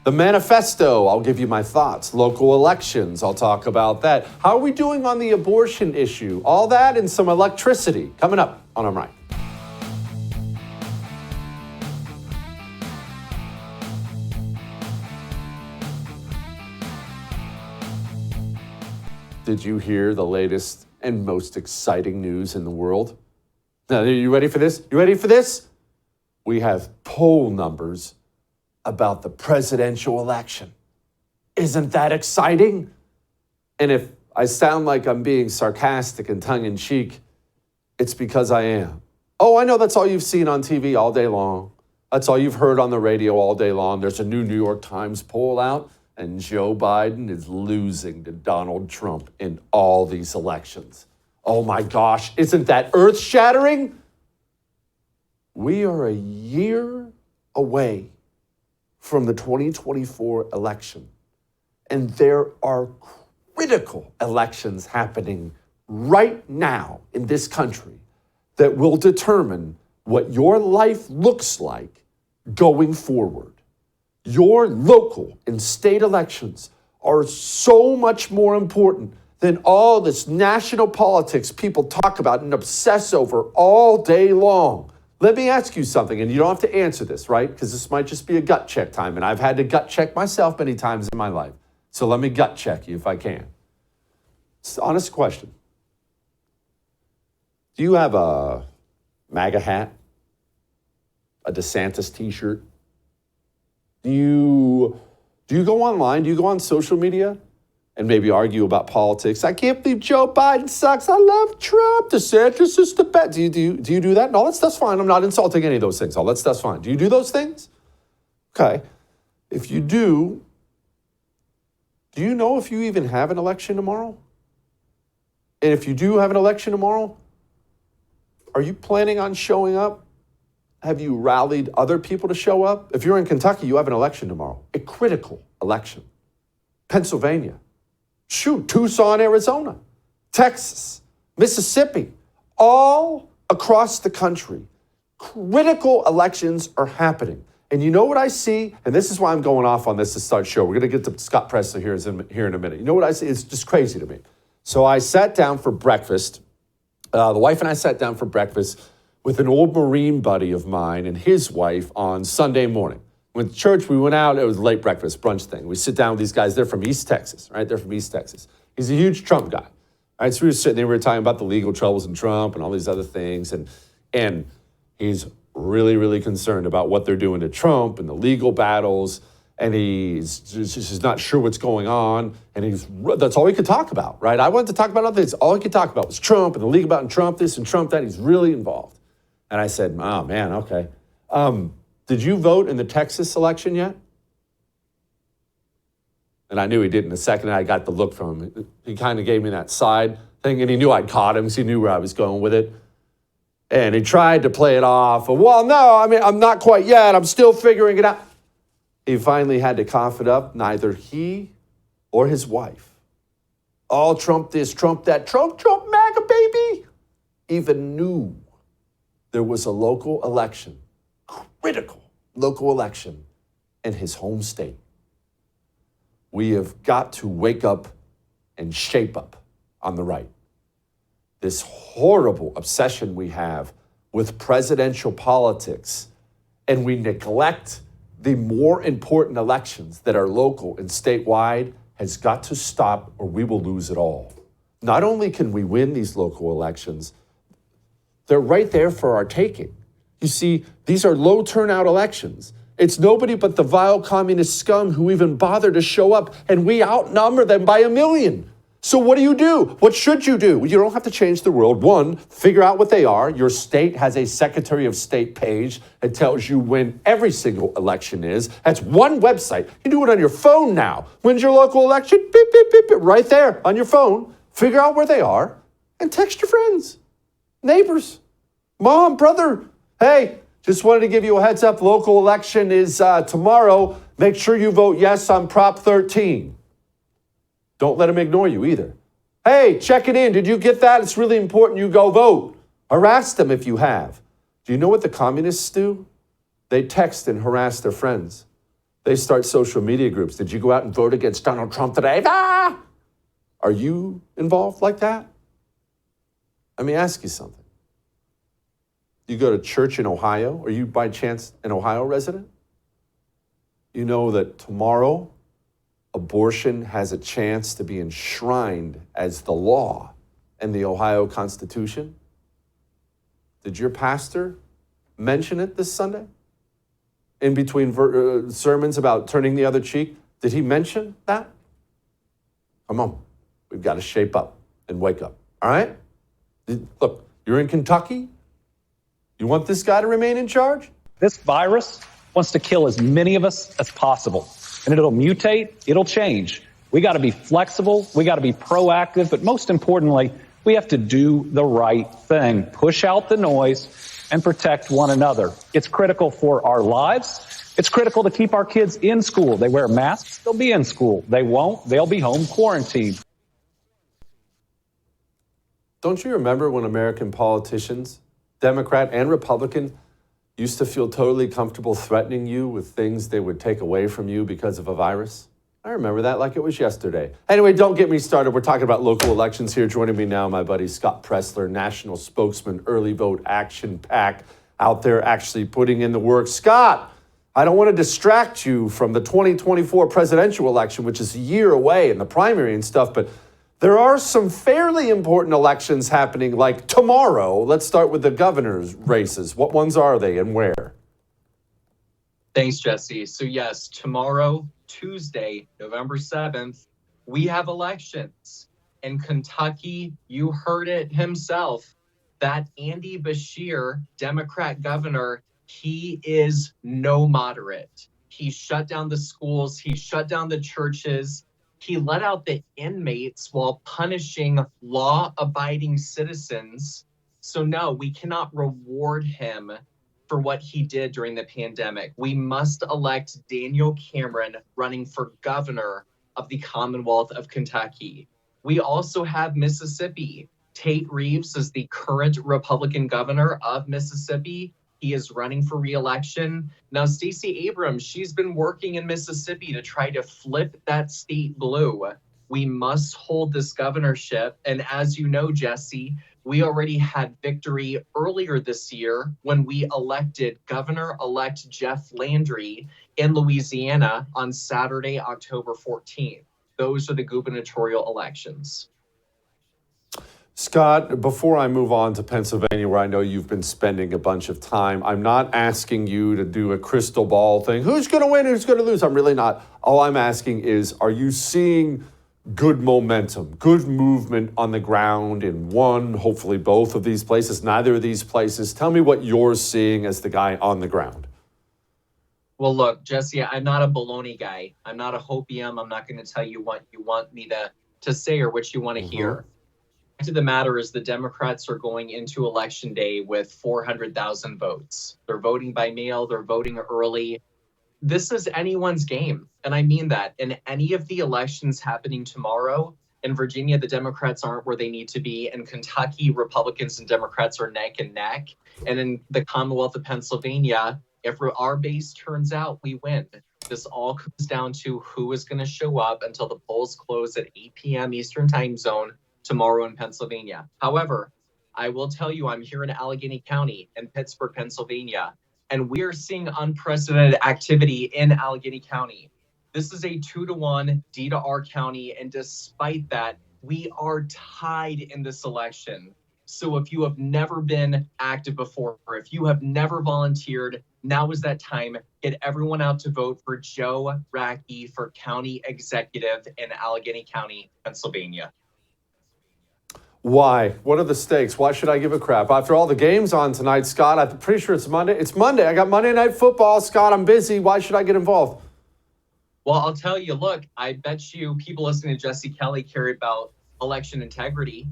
The manifesto, I'll give you my thoughts. Local elections, I'll talk about that. How are we doing on the abortion issue? All that and some electricity coming up on I'm Right. Did you hear the latest and most exciting news in the world? Now, are you ready for this? You ready for this? We have poll numbers about the presidential election. Isn't that exciting? And if I sound like I'm being sarcastic and tongue-in-cheek, it's because I am. Oh, I know that's all you've seen on TV all day long. That's all you've heard on the radio all day long. There's a new New York Times poll out, and Joe Biden is losing to Donald Trump in all these elections. Oh my gosh, isn't that earth-shattering? We are a year away from the 2024 election, and there are critical elections happening right now in this country that will determine what your life looks like going forward. Your local and state elections are so much more important than all this national politics people talk about and obsess over all day long. Let me ask you something, and you don't have to answer this, right? Because this might just be a gut check time, and I've had to gut check myself many times in my life. So let me gut check you if I can. It's an honest question. Do you have a MAGA hat? A DeSantis t-shirt? Do you go online? Do you go on social media and maybe argue about politics? I can't believe Joe Biden sucks. I love Trump. DeSantis is the best. Do you do that? No, that's fine. I'm not insulting any of those things. That's fine. Do you do those things? Okay. If you do you know if you even have an election tomorrow? And if you do have an election tomorrow, are you planning on showing up? Have you rallied other people to show up? If you're in Kentucky, you have an election tomorrow, a critical election. Pennsylvania, Tucson, Arizona, Texas, Mississippi, all across the country, critical elections are happening. And you know what I see? And this is why I'm going off on this to start show. We're going to get to Scott Presley here in a minute. You know what I see? It's just crazy to me. So I sat down for breakfast. The wife and I sat down for breakfast with an old Marine buddy of mine and his wife on Sunday morning. Went to church, we went out, it was a late breakfast, brunch thing. We sit down with these guys, they're from East Texas, right? They're from East Texas. He's a huge Trump guy, right? So we were sitting there, we were talking about the legal troubles in Trump and all these other things. And he's really, really concerned about what they're doing to Trump and the legal battles. And he's just not sure what's going on. And that's all he could talk about, right? I wanted to talk about other things. All he could talk about was Trump and the legal battle and Trump this and Trump that. He's really involved. And I said, oh man, okay. Did you vote in the Texas election yet? And I knew he did in a second. I got the look from him. He kind of gave me that side thing, and he knew I'd caught him, so he knew where I was going with it. And he tried to play it off. Well, no, I mean, I'm not quite yet. I'm still figuring it out. He finally had to cough it up. Neither he or his wife, all Trump this, Trump that, Trump, MAGA, baby, even knew there was a local election, critical local election in his home state. We have got to wake up and shape up on the right. This horrible obsession we have with presidential politics, and we neglect the more important elections that are local and statewide, has got to stop or we will lose it all. Not only can we win these local elections, they're right there for our taking. You see, these are low turnout elections. It's nobody but the vile communist scum who even bother to show up, and we outnumber them by 1 million. So what do? What should you do? You don't have to change the world. One, figure out what they are. Your state has a Secretary of State page that tells you when every single election is. That's one website. You can do it on your phone now. When's your local election? Beep, beep, beep, beep, right there on your phone. Figure out where they are and text your friends, neighbors, mom, brother. Hey, just wanted to give you a heads up. Local election is tomorrow. Make sure you vote yes on Prop 13. Don't let them ignore you either. Hey, check it in. Did you get that? It's really important you go vote. Harass them if you have. Do you know what the communists do? They text and harass their friends. They start social media groups. Did you go out and vote against Donald Trump today? Ah! Are you involved like that? Let me ask you something. You go to church in Ohio? Are you by chance an Ohio resident? You know that tomorrow abortion has a chance to be enshrined as the law in the Ohio Constitution? Did your pastor mention it this Sunday? In between sermons about turning the other cheek, did he mention that? Come on, we've got to shape up and wake up, all right? Look, you're in Kentucky. You want this guy to remain in charge? This virus wants to kill as many of us as possible, and it'll mutate, it'll change. We got to be flexible, we got to be proactive, but most importantly, we have to do the right thing, push out the noise, and protect one another. It's critical for our lives. It's critical to keep our kids in school. They wear masks, they'll be in school. They won't, they'll be home quarantined. Don't you remember when American politicians, Democrat and Republican, used to feel totally comfortable threatening you with things they would take away from you because of a virus? I remember that like it was yesterday. Anyway, don't get me started. We're talking about local elections here. Joining me now, my buddy Scott Pressler, national spokesman, early vote action pack, out there actually putting in the work. Scott, I don't want to distract you from the 2024 presidential election, which is a year away, and the primary and stuff, but there are some fairly important elections happening like tomorrow. Let's start with the governor's races. What ones are they and where? Thanks, Jesse. So yes, tomorrow, Tuesday, November 7th, we have elections. In Kentucky, you heard it himself, that Andy Beshear, Democrat governor, he is no moderate. He shut down the schools, he shut down the churches, he let out the inmates while punishing law-abiding citizens. So no, we cannot reward him for what he did during the pandemic. We must elect Daniel Cameron running for governor of the Commonwealth of Kentucky. We also have Mississippi. Tate Reeves is the current Republican governor of Mississippi. He is running for re-election. Now, Stacey Abrams, she's been working in Mississippi to try to flip that state blue. We must hold this governorship. And as you know, Jesse, we already had victory earlier this year when we elected Governor-elect Jeff Landry in Louisiana on Saturday, October 14th. Those are the gubernatorial elections. Scott, before I move on to Pennsylvania, where I know you've been spending a bunch of time, I'm not asking you to do a crystal ball thing. Who's going to win? Who's going to lose? I'm really not. All I'm asking is, are you seeing good momentum, good movement on the ground in one, hopefully both of these places, neither of these places? Tell me what you're seeing as the guy on the ground. Well, look, Jesse, I'm not a baloney guy. I'm not a hopium. I'm not going to tell you what you want me to say or what you want to hear. The fact of the matter is the Democrats are going into Election Day with 400,000 votes. They're voting by mail. They're voting early. This is anyone's game. And I mean that. In any of the elections happening tomorrow, in Virginia, the Democrats aren't where they need to be. In Kentucky, Republicans and Democrats are neck and neck. And in the Commonwealth of Pennsylvania, if our base turns out, we win. This all comes down to who is going to show up until the polls close at 8 p.m. Eastern time zone tomorrow in Pennsylvania. However, I will tell you, I'm here in Allegheny County in Pittsburgh, Pennsylvania, and we are seeing unprecedented activity in Allegheny County. This is a 2-to-1 D to R county, and despite that, we are tied in this election. So if you have never been active before, or if you have never volunteered, now is that time. Get everyone out to vote for Joe Racky for county executive in Allegheny County, Pennsylvania. Why? What are the stakes? Why should I give a crap? After all the games on tonight, Scott, I'm pretty sure it's Monday. It's Monday. I got Monday Night Football. Scott, I'm busy. Why should I get involved? Well, I'll tell you, look, I bet you people listening to Jesse Kelly care about election integrity,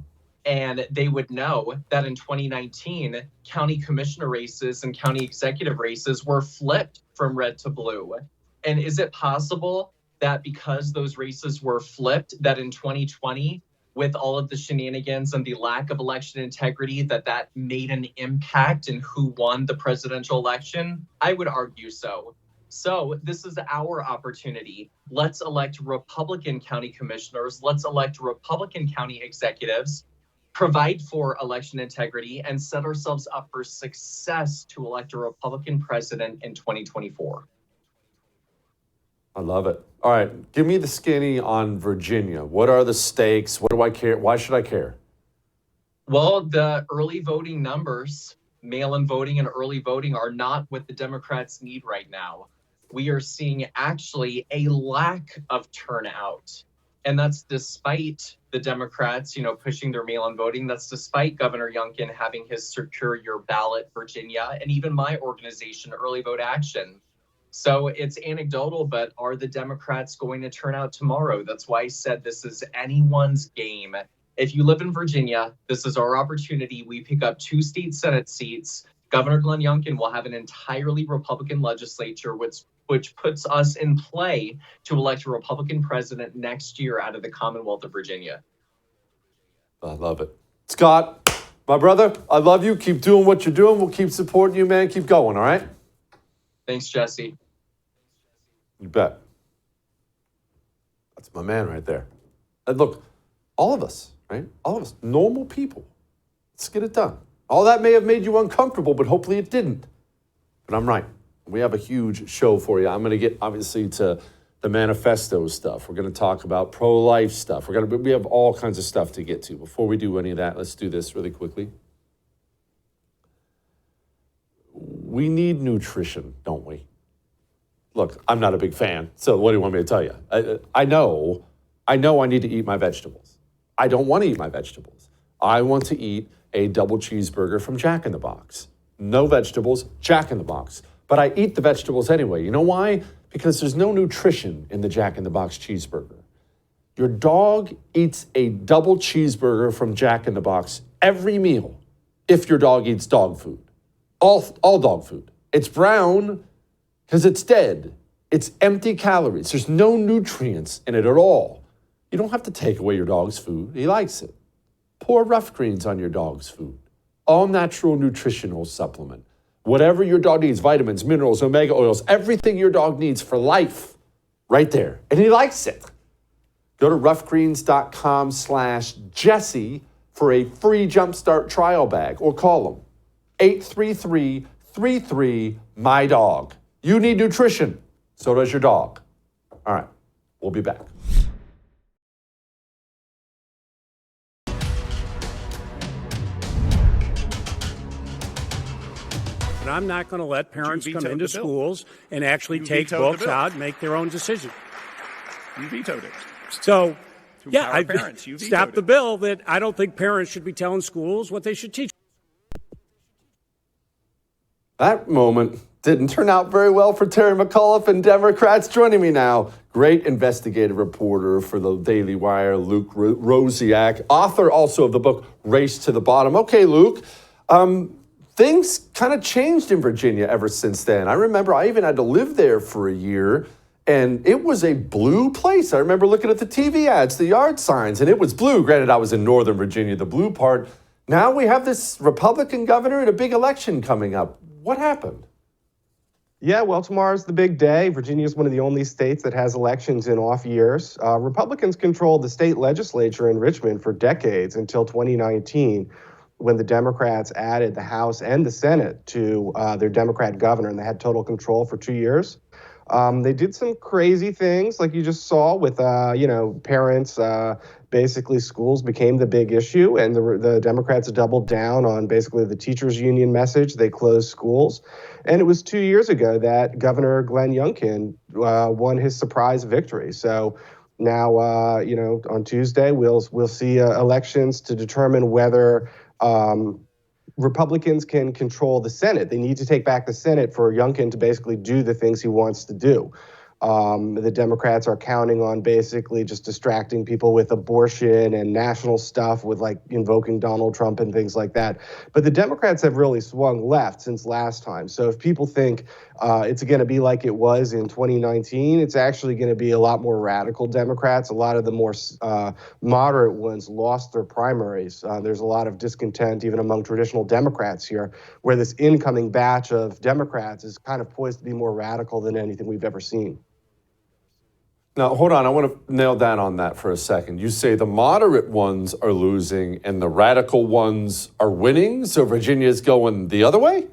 and they would know that in 2019, county commissioner races and county executive races were flipped from red to blue. And is it possible that because those races were flipped, that in 2020, with all of the shenanigans and the lack of election integrity, that made an impact in who won the presidential election? I would argue so. So this is our opportunity. Let's elect Republican county commissioners. Let's elect Republican county executives, provide for election integrity, and set ourselves up for success to elect a Republican president in 2024. I love it. All right, give me the skinny on Virginia. What are the stakes? What do I care? Why should I care? Well, the early voting numbers, mail-in voting and early voting, are not what the Democrats need right now. We are seeing actually a lack of turnout. And that's despite the Democrats, pushing their mail-in voting. That's despite Governor Youngkin having his Secure Your Ballot Virginia, and even my organization, Early Vote Action. So it's anecdotal, but are the Democrats going to turn out tomorrow? That's why I said this is anyone's game. If you live in Virginia, this is our opportunity. We pick up 2 state Senate seats. Governor Glenn Youngkin will have an entirely Republican legislature, which puts us in play to elect a Republican president next year out of the Commonwealth of Virginia. I love it. Scott, my brother, I love you. Keep doing what you're doing. We'll keep supporting you, man. Keep going, all right? Thanks, Jesse. You bet. That's my man right there. And look, all of us, right? All of us, normal people. Let's get it done. All that may have made you uncomfortable, but hopefully it didn't. But I'm right. We have a huge show for you. I'm going to get, obviously, to the manifesto stuff. We're going to talk about pro-life stuff. We have all kinds of stuff to get to. Before we do any of that, let's do this really quickly. We need nutrition, don't we? Look, I'm not a big fan, so what do you want me to tell you? I know I need to eat my vegetables. I don't want to eat my vegetables. I want to eat a double cheeseburger from Jack in the Box. No vegetables, Jack in the Box. But I eat the vegetables anyway. You know why? Because there's no nutrition in the Jack in the Box cheeseburger. Your dog eats a double cheeseburger from Jack in the Box every meal if your dog eats dog food. All dog food. It's brown because it's dead. It's empty calories. There's no nutrients in it at all. You don't have to take away your dog's food. He likes it. Pour Rough Greens on your dog's food. All natural nutritional supplement. Whatever your dog needs, vitamins, minerals, omega oils, everything your dog needs for life, right there. And he likes it. Go to roughgreens.com/Jesse for a free Jumpstart trial bag, or call them 833-33-MY-DOG. You need nutrition. So does your dog. All right, we'll be back. But I'm not going to let parents come into schools and actually take vetoed the books bill. out and make their own decision. You vetoed it. So, yeah, power I parents, you vetoed stopped the it. bill that I don't think parents should be telling schools what they should teach. That moment didn't turn out very well for Terry McAuliffe and Democrats. Joining me now, great investigative reporter for the Daily Wire, Luke Rosiak, author also of the book Race to the Bottom. Okay, Luke, things kind of changed in Virginia ever since then. I remember I even had to live there for a year, and it was a blue place. I remember looking at the TV ads, the yard signs, and it was blue. Granted, I was in Northern Virginia, the blue part. Now we have this Republican governor and a big election coming up. What happened? Yeah, well, tomorrow's the big day. Virginia is one of the only states that has elections in off years. Republicans controlled the state legislature in Richmond for decades until 2019, when the Democrats added the House and the Senate to their Democrat governor, and they had total control for 2 years. They did some crazy things, like you just saw with, parents. Basically, schools became the big issue, and the Democrats doubled down on basically the teachers' union message. They closed schools. And it was 2 years ago that Governor Glenn Youngkin won his surprise victory. So now, on Tuesday, we'll see elections to determine whether Republicans can control the Senate. They need to take back the Senate for Youngkin to basically do the things he wants to do. The Democrats are counting on basically just distracting people with abortion and national stuff, with like invoking Donald Trump and things like that. But the Democrats have really swung left since last time. So if people think It's going to be like it was in 2019. It's actually going to be a lot more radical Democrats. A lot of the more moderate ones lost their primaries. There's a lot of discontent even among traditional Democrats here, where this incoming batch of Democrats is kind of poised to be more radical than anything we've ever seen. Now, hold on. I want to nail down on that for a second. You say the moderate ones are losing and the radical ones are winning, so Virginia's going the other way?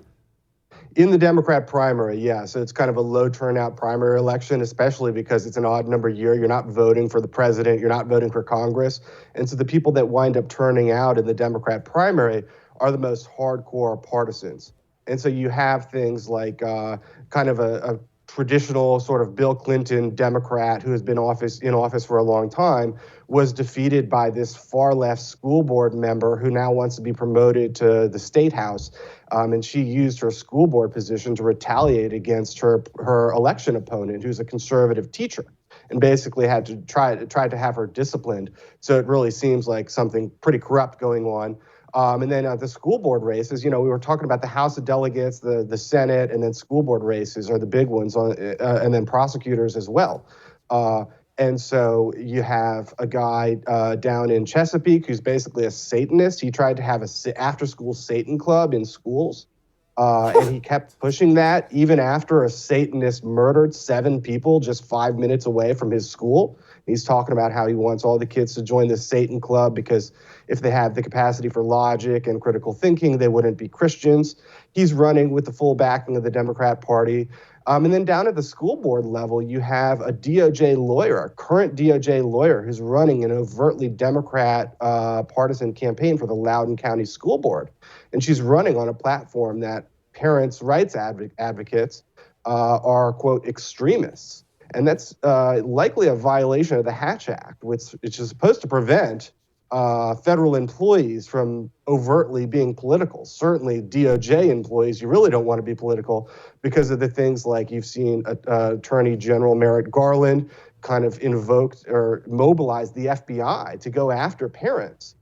In the Democrat primary, yeah. So it's kind of a low turnout primary election, especially because it's an odd number year. You're not voting for the president. You're not voting for Congress. And so the people that wind up turning out in the Democrat primary are the most hardcore partisans. And so you have things like kind of a traditional sort of Bill Clinton Democrat who has been in office for a long time was defeated by this far left school board member who now wants to be promoted to the state house. And she used her school board position to retaliate against her election opponent, who's a conservative teacher, and basically had to try to have her disciplined. So it really seems like something pretty corrupt going on. And then the school board races, we were talking about the House of Delegates, the Senate, and then school board races are the big ones, and then prosecutors as well. And so you have a guy down in Chesapeake who's basically a Satanist. He tried to have a after-school Satan club in schools, and he kept pushing that even after a Satanist murdered 7 people just 5 minutes away from his school. He's talking about how he wants all the kids to join the Satan club because if they have the capacity for logic and critical thinking, they wouldn't be Christians. He's running with the full backing of the Democrat Party. And then down at the school board level, you have a DOJ lawyer, a current DOJ lawyer, who's running an overtly Democrat partisan campaign for the Loudoun County School Board. And she's running on a platform that parents' rights advocates are, quote, extremists. And that's likely a violation of the Hatch Act, which is supposed to prevent federal employees from overtly being political. Certainly DOJ employees, you really don't want to be political because of the things like you've seen Attorney General Merrick Garland kind of invoked or mobilized the FBI to go after parents.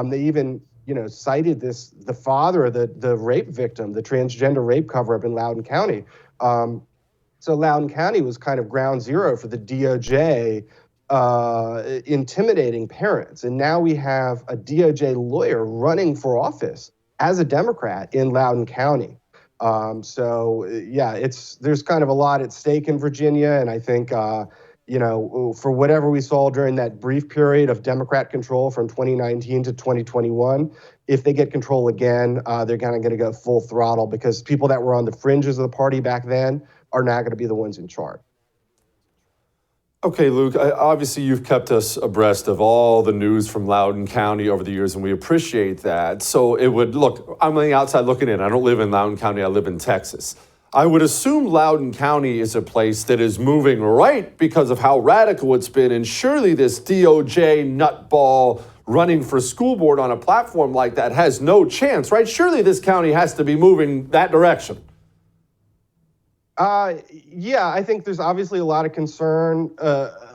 They even cited the father of the rape victim, the transgender rape cover-up in Loudoun County. So Loudoun County was kind of ground zero for the DOJ intimidating parents. And now we have a DOJ lawyer running for office as a Democrat in Loudoun County. There's kind of a lot at stake in Virginia. And I think, for whatever we saw during that brief period of Democrat control from 2019 to 2021, if they get control again, they're kind of going to go full throttle because people that were on the fringes of the party back then are now going to be the ones in charge. Okay, Luke, obviously you've kept us abreast of all the news from Loudoun County over the years, and we appreciate that. So I'm on the outside looking in. I don't live in Loudoun County. I live in Texas. I would assume Loudoun County is a place that is moving right because of how radical it's been, and surely this DOJ nutball running for school board on a platform like that has no chance, right? Surely this county has to be moving that direction. I think there's obviously a lot of concern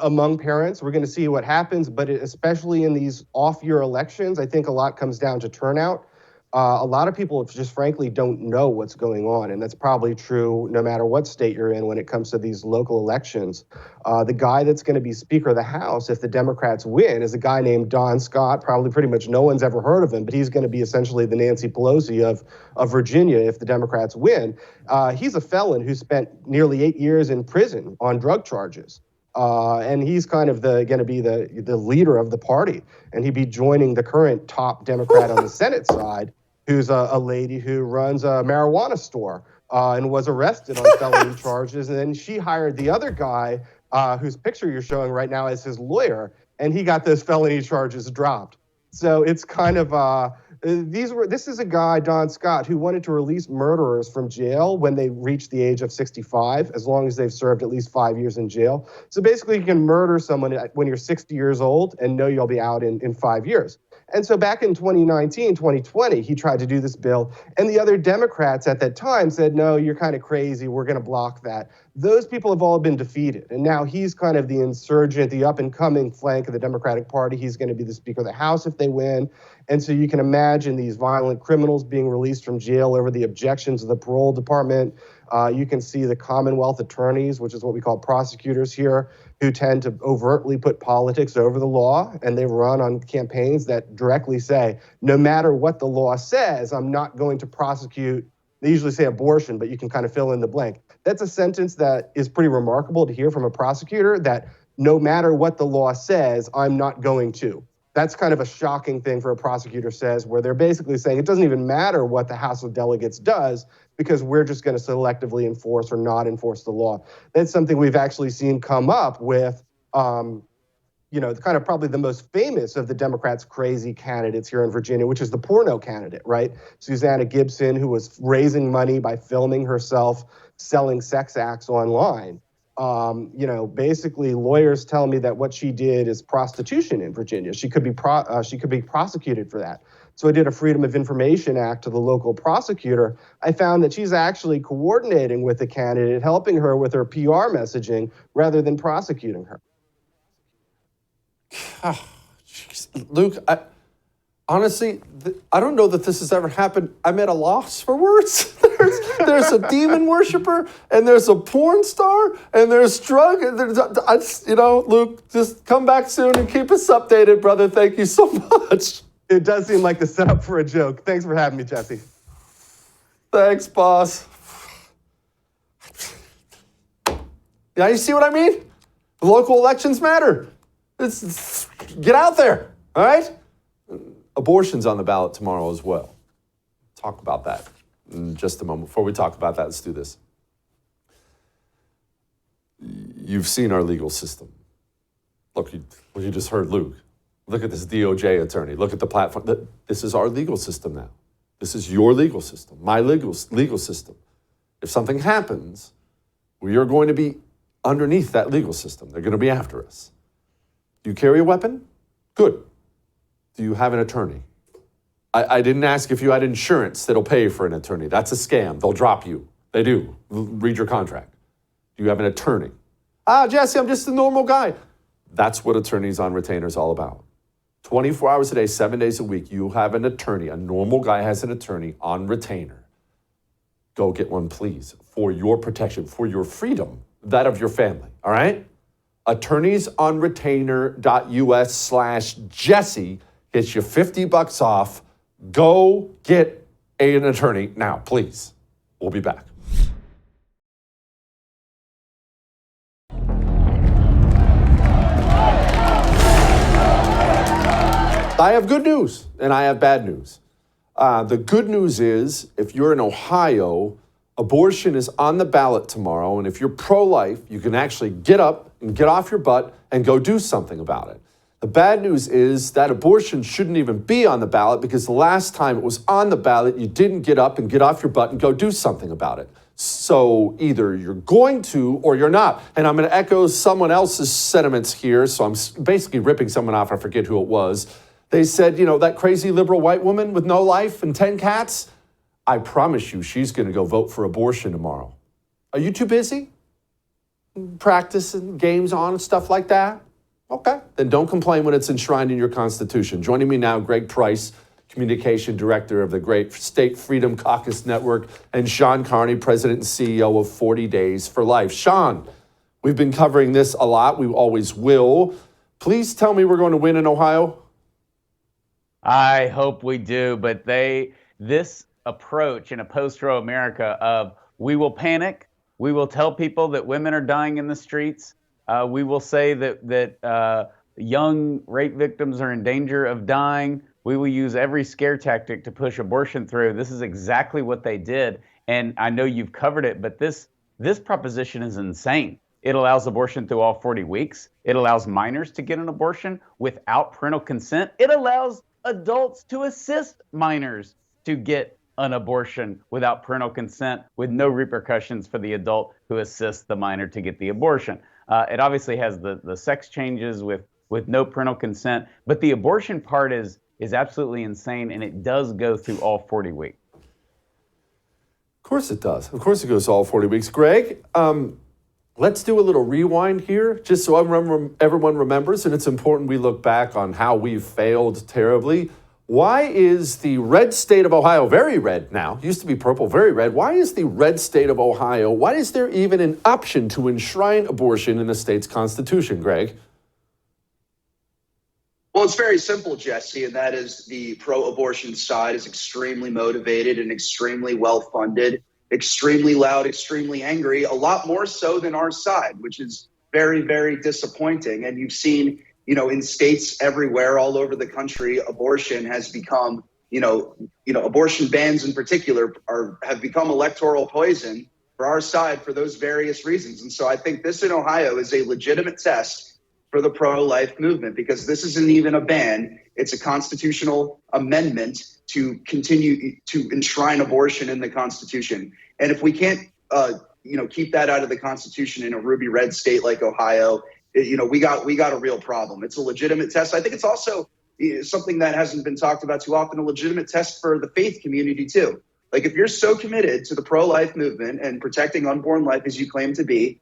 among parents. We're going to see what happens, but especially in these off-year elections, I think a lot comes down to turnout. A lot of people just frankly don't know what's going on, and that's probably true no matter what state you're in when it comes to these local elections. The guy that's going to be Speaker of the House if the Democrats win is a guy named Don Scott. Probably pretty much no one's ever heard of him, but he's going to be essentially the Nancy Pelosi of Virginia if the Democrats win. He's a felon who spent nearly 8 years in prison on drug charges. And he's kind of going to be the leader of the party, and he'd be joining the current top Democrat on the Senate side, who's a lady who runs a marijuana store and was arrested on felony charges. And then she hired the other guy whose picture you're showing right now as his lawyer, and he got those felony charges dropped. So it's kind of this is a guy, Don Scott, who wanted to release murderers from jail when they reach the age of 65, as long as they've served at least 5 years in jail. So basically, you can murder someone when you're 60 years old and know you'll be out in 5 years. And so back in 2019, 2020, he tried to do this bill, and the other Democrats at that time said, no, you're kind of crazy. We're going to block that. those people have all been defeated. And now he's kind of the insurgent, the up-and-coming flank of the Democratic Party. He's going to be the Speaker of the House if they win. And so you can imagine these violent criminals being released from jail over the objections of the parole department. You can see the Commonwealth attorneys, which is what we call prosecutors here, who tend to overtly put politics over the law. And they run on campaigns that directly say, no matter what the law says, I'm not going to prosecute. They usually say abortion, but you can kind of fill in the blank. That's a sentence that is pretty remarkable to hear from a prosecutor, that no matter what the law says, I'm not going to. That's kind of a shocking thing for a prosecutor says, where they're basically saying it doesn't even matter what the House of Delegates does because we're just going to selectively enforce or not enforce the law. That's something we've actually seen come up with kind of probably the most famous of the Democrats' crazy candidates here in Virginia, which is the porno candidate, right? Susanna Gibson, who was raising money by filming herself selling sex acts online. Basically lawyers tell me that what she did is prostitution in Virginia. She could be prosecuted for that. So I did a Freedom of Information Act to the local prosecutor. I found that she's actually coordinating with the candidate, helping her with her PR messaging rather than prosecuting her. Luke, honestly, I don't know that this has ever happened. I'm at a loss for words. There's a demon worshiper, and there's a porn star, and there's drug. And Luke, just come back soon and keep us updated, brother. Thank you so much. It does seem like the setup for a joke. Thanks for having me, Jesse. Thanks, boss. Yeah, you see what I mean? The local elections matter. Get out there, all right? Abortion's on the ballot tomorrow as well. Talk about that in just a moment. Before we talk about that, let's do this. You've seen our legal system. Look, you just heard Luke. Look at this DOJ attorney. Look at the platform. This is our legal system now. This is your legal system, my legal system. If something happens, we are going to be underneath that legal system. They're going to be after us. Do you carry a weapon? Good. Do you have an attorney? I didn't ask if you had insurance that'll pay for an attorney. That's a scam. They'll drop you. They do. Read your contract. Do you have an attorney? Jesse, I'm just a normal guy. That's what attorneys on retainer is all about. 24 hours a day, 7 days a week, you have an attorney. A normal guy has an attorney on retainer. Go get one, please, for your protection, for your freedom, that of your family, all right? attorneysonretainer.us/Jesse gets you $50 off. Go get an attorney now, please. We'll be back. I have good news and I have bad news. The good news is if you're in Ohio, abortion is on the ballot tomorrow. And if you're pro-life, you can actually get up and get off your butt and go do something about it. The bad news is that abortion shouldn't even be on the ballot because the last time it was on the ballot, you didn't get up and get off your butt and go do something about it. So either you're going to or you're not. And I'm going to echo someone else's sentiments here. So I'm basically ripping someone off. I forget who it was. They said, that crazy liberal white woman with no life and 10 cats, I promise you she's going to go vote for abortion tomorrow. Are you too busy? Practicing games on and stuff like that? Okay. Then don't complain when it's enshrined in your Constitution. Joining me now, Greg Price, Communication Director of the Great State Freedom Caucus Network, and Sean Carney, President and CEO of 40 Days for Life. Sean, we've been covering this a lot. We always will. Please tell me we're going to win in Ohio. I hope we do, but this approach in a post-Roe America of we will panic, we will tell people that women are dying in the streets, we will say that young rape victims are in danger of dying, we will use every scare tactic to push abortion through. This is exactly what they did, and I know you've covered it, but this proposition is insane. It allows abortion through all 40 weeks. It allows minors to get an abortion without parental consent. It allows adults to assist minors to get an abortion without parental consent with no repercussions for the adult who assists the minor to get the abortion. It obviously has the sex changes with no parental consent, but the abortion part is absolutely insane, and it does go through all 40 weeks. Of course it does. Of course it goes all 40 weeks. Greg, Let's do a little rewind here, just so everyone remembers, and it's important we look back on how we've failed terribly. Why is the red state of Ohio, very red now, used to be purple, very red, why is the red state of Ohio, why is there even an option to enshrine abortion in the state's constitution, Greg? Well, it's very simple, Jesse, and that is the pro-abortion side is extremely motivated and extremely well-funded, extremely loud, extremely angry, a lot more so than our side, which is very, very disappointing. And you've seen, in states everywhere all over the country, abortion has become, abortion bans in particular have become electoral poison for our side for those various reasons. And so I think this in Ohio is a legitimate test for the pro-life movement, because this isn't even a ban. It's a constitutional amendment to continue to enshrine abortion in the Constitution. And if we can't, keep that out of the Constitution in a ruby red state like Ohio, we got a real problem. It's a legitimate test. I think it's also something that hasn't been talked about too often, a legitimate test for the faith community too. Like, if you're so committed to the pro-life movement and protecting unborn life as you claim to be,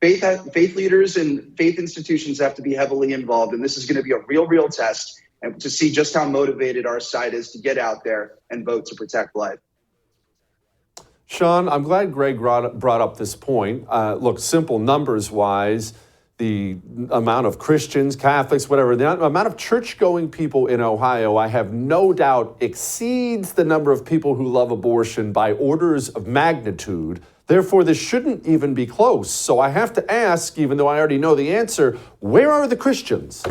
faith leaders and faith institutions have to be heavily involved, and this is going to be a real test and to see just how motivated our side is to get out there and vote to protect life. Sean, I'm glad Greg brought up this point. Look, simple numbers-wise, the amount of Christians, Catholics, whatever, the amount of church-going people in Ohio, I have no doubt, exceeds the number of people who love abortion by orders of magnitude. Therefore, this shouldn't even be close. So I have to ask, even though I already know the answer, where are the Christians?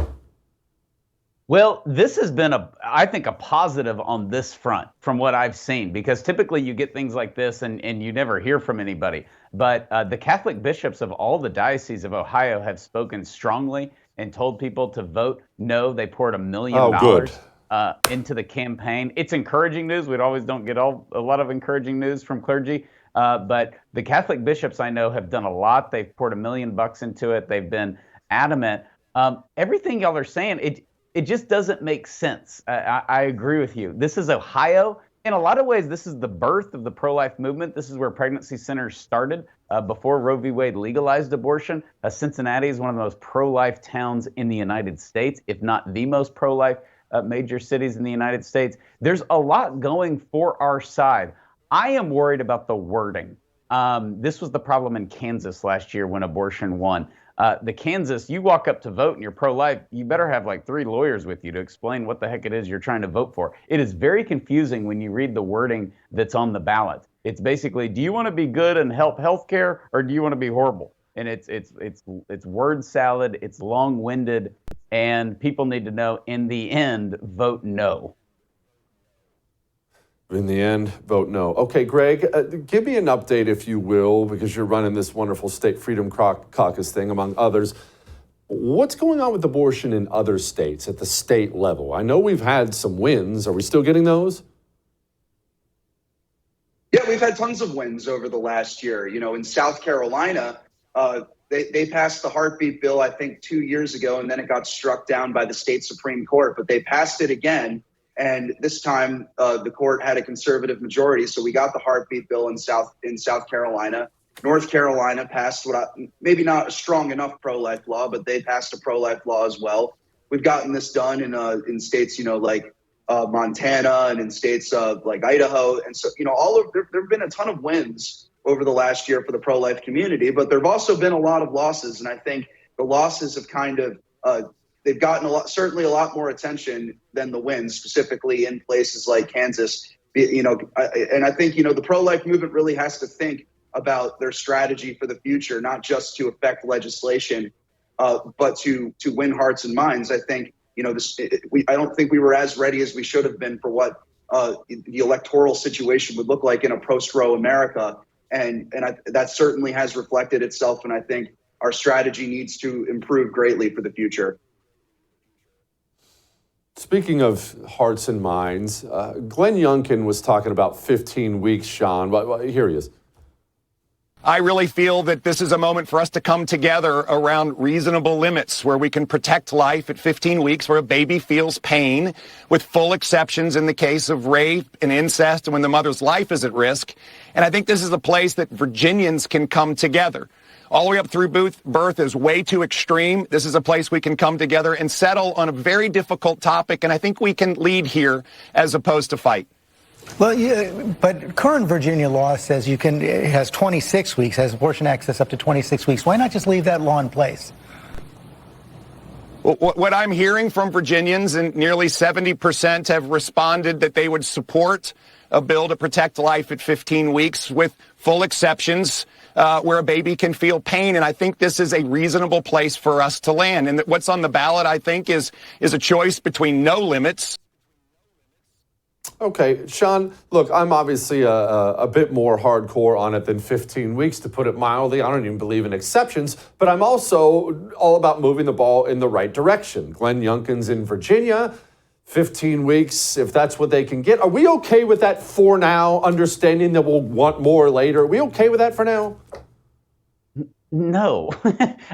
Well, this has been, I think, a positive on this front from what I've seen, because typically you get things like this and you never hear from anybody. But the Catholic bishops of all the dioceses of Ohio have spoken strongly and told people to vote no. They poured $1 million into the campaign. It's encouraging news. We always don't get a lot of encouraging news from clergy. But the Catholic bishops I know have done a lot. They've poured $1 million into it. They've been adamant. Everything y'all are saying, it just doesn't make sense. I agree with you. This is Ohio. In a lot of ways, this is the birth of the pro-life movement. This is where pregnancy centers started before Roe v. Wade legalized abortion. Cincinnati is one of the most pro-life towns in the United States, if not the most pro-life major cities in the United States. There's a lot going for our side. I am worried about the wording. This was the problem in Kansas last year when abortion won. The Kansas, you walk up to vote and you're pro-life, you better have like 3 lawyers with you to explain what the heck it is you're trying to vote for. It is very confusing when you read the wording that's on the ballot. It's basically, do you want to be good and help healthcare, or do you want to be horrible? And it's word salad, it's long-winded, and people need to know, in the end, vote no. In the end, vote no. Okay, Greg, give me an update, if you will, because you're running this wonderful State Freedom Caucus thing, among others. What's going on with abortion in other states at the state level? I know we've had some wins. Are we still getting those? Yeah, we've had tons of wins over the last year. In South Carolina, they passed the heartbeat bill, I think, 2 years ago, and then it got struck down by the state Supreme Court. But they passed it again. And this time, the court had a conservative majority, so we got the heartbeat bill in South Carolina. North Carolina passed maybe not a strong enough pro-life law, but they passed a pro-life law as well. We've gotten this done in states, like Montana, and in states like Idaho, and so there've been a ton of wins over the last year for the pro-life community, but there've also been a lot of losses, and I think the losses have kind of they've gotten certainly a lot more attention than the wins, specifically in places like Kansas. And I think, the pro-life movement really has to think about their strategy for the future, not just to affect legislation, but to win hearts and minds. I think, I don't think we were as ready as we should have been for what the electoral situation would look like in a post-Roe America. And that certainly has reflected itself. And I think our strategy needs to improve greatly for the future. Speaking of hearts and minds, Glenn Youngkin was talking about 15 weeks, Sean. Here he is. I really feel that this is a moment for us to come together around reasonable limits where we can protect life at 15 weeks, where a baby feels pain, with full exceptions in the case of rape and incest and when the mother's life is at risk. And I think this is a place that Virginians can come together. All the way up through birth is way too extreme. This is a place we can come together and settle on a very difficult topic, and I think we can lead here as opposed to fight. Well, yeah, but current Virginia law says it has 26 weeks, has abortion access up to 26 weeks. Why not just leave that law in place? Well, what I'm hearing from Virginians, and nearly 70% have responded that they would support a bill to protect life at 15 weeks with full exceptions where a baby can feel pain. And I think this is a reasonable place for us to land. And what's on the ballot, I think, is a choice between no limits. Okay, Sean, look, I'm obviously a bit more hardcore on it than 15 weeks, to put it mildly. I don't even believe in exceptions, but I'm also all about moving the ball in the right direction. Glenn Youngkin's in Virginia, 15 weeks, if that's what they can get. Are we okay with that for now, understanding that we'll want more later? Are we okay with that for now? No.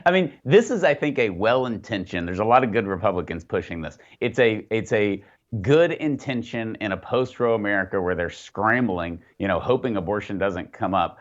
I mean, this is, I think, a well-intentioned, there's a lot of good Republicans pushing this. It's a good intention in a post-Roe America where they're scrambling, hoping abortion doesn't come up.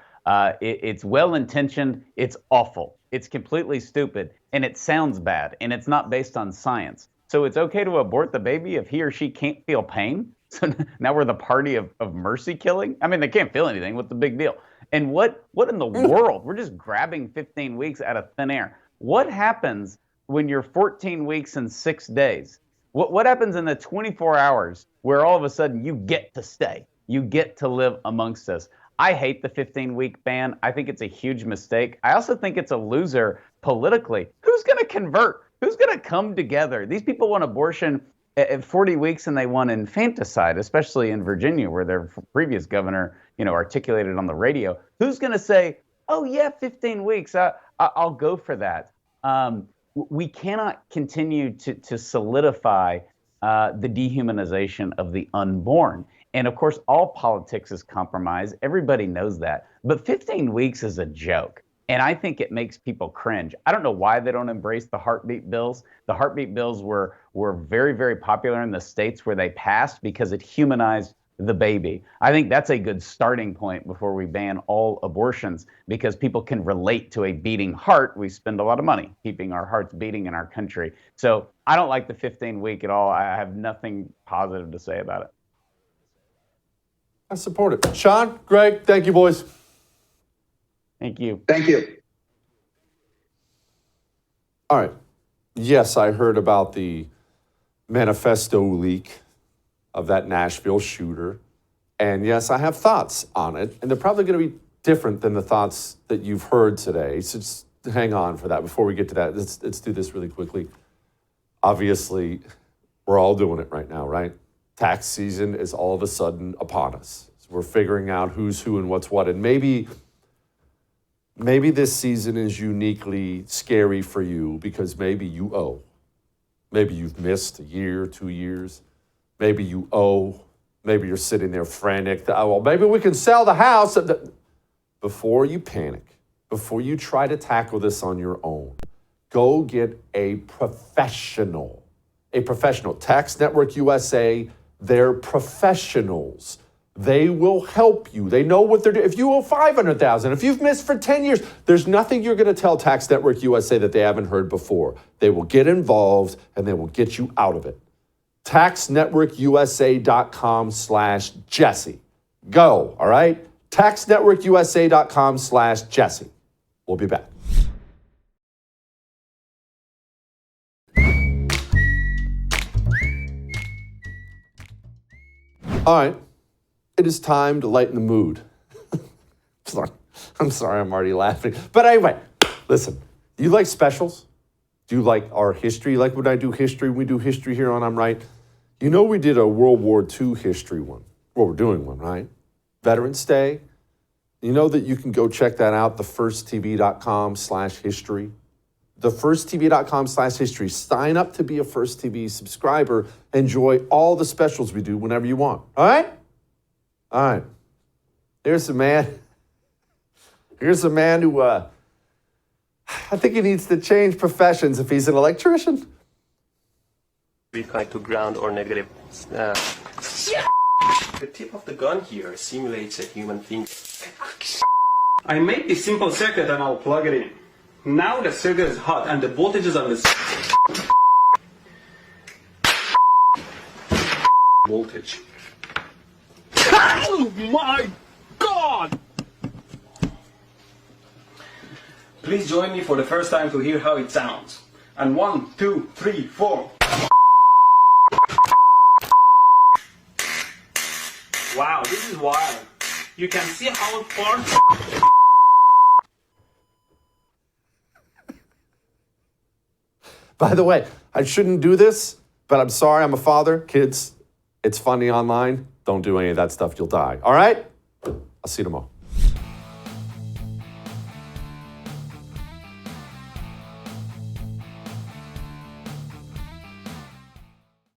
It's well-intentioned. It's awful. It's completely stupid. And it sounds bad. And it's not based on science. So it's okay to abort the baby if he or she can't feel pain? So now we're the party of mercy killing? I mean, they can't feel anything. What's the big deal? And what in the world? We're just grabbing 15 weeks out of thin air. What happens when you're 14 weeks and 6 days? What happens in the 24 hours where all of a sudden you get to stay? You get to live amongst us. I hate the 15-week ban. I think it's a huge mistake. I also think it's a loser politically. Who's going to convert? Who's going to come together? These people want abortion at 40 weeks and they want infanticide, especially in Virginia where their previous governor, articulated on the radio. Who's going to say, oh, yeah, 15 weeks, I'll go for that? We cannot continue to solidify the dehumanization of the unborn. And of course, all politics is compromise. Everybody knows that. But 15 weeks is a joke. And I think it makes people cringe. I don't know why they don't embrace the heartbeat bills. The heartbeat bills were very, very popular in the states where they passed because it humanized the baby. I think that's a good starting point before we ban all abortions, because people can relate to a beating heart. We spend a lot of money keeping our hearts beating in our country. So I don't like the 15-week at all. I have nothing positive to say about it. I support it. Sean, Greg, thank you, boys. Thank you. Thank you. All right. Yes, I heard about the manifesto leak of that Nashville shooter. And yes, I have thoughts on it. And they're probably going to be different than the thoughts that you've heard today. So just hang on for that. Before we get to that, let's do this really quickly. Obviously, we're all doing it right now, right? Tax season is all of a sudden upon us. So we're figuring out who's who and what's what. And maybe this season is uniquely scary for you because maybe you owe. Maybe you've missed a year, 2 years. Maybe you owe. Maybe you're sitting there frantic. Well, maybe we can sell the house. Before you panic, before you try to tackle this on your own, go get a professional. A professional. Tax Network USA, they're professionals. They will help you. They know what they're doing. If you owe $500,000, if you've missed for 10 years, there's nothing you're going to tell Tax Network USA that they haven't heard before. They will get involved and they will get you out of it. TaxNetworkUSA.com/Jesse. Go, all right? TaxNetworkUSA.com/Jesse. We'll be back. All right. It is time to lighten the mood. I'm sorry, I'm already laughing. But anyway, listen, do you like specials? Do you like our history? Like when I do history, we do history here on I'm Right. You know we did a World War II history one. Well, we're doing one, right? Veterans Day. You know that you can go check that out, thefirsttv.com/history. Thefirsttv.com/history. Sign up to be a First TV subscriber. Enjoy all the specials we do whenever you want. All right? All right. Here's a man Here's a man who, I think he needs to change professions if he's an electrician. Weeknight to ground or negative. The tip of the gun here simulates a human finger. I made this simple circuit and I'll plug it in. Now the circuit is hot and the voltage is on the voltage. Oh my God! Please join me for the first time to hear how it sounds. And 1, 2, 3, 4. Wow, this is wild. You can see how far. By the way, I shouldn't do this, but I'm sorry, I'm a father. Kids, it's funny online. Don't do any of that stuff, you'll die. All right? I'll see you tomorrow.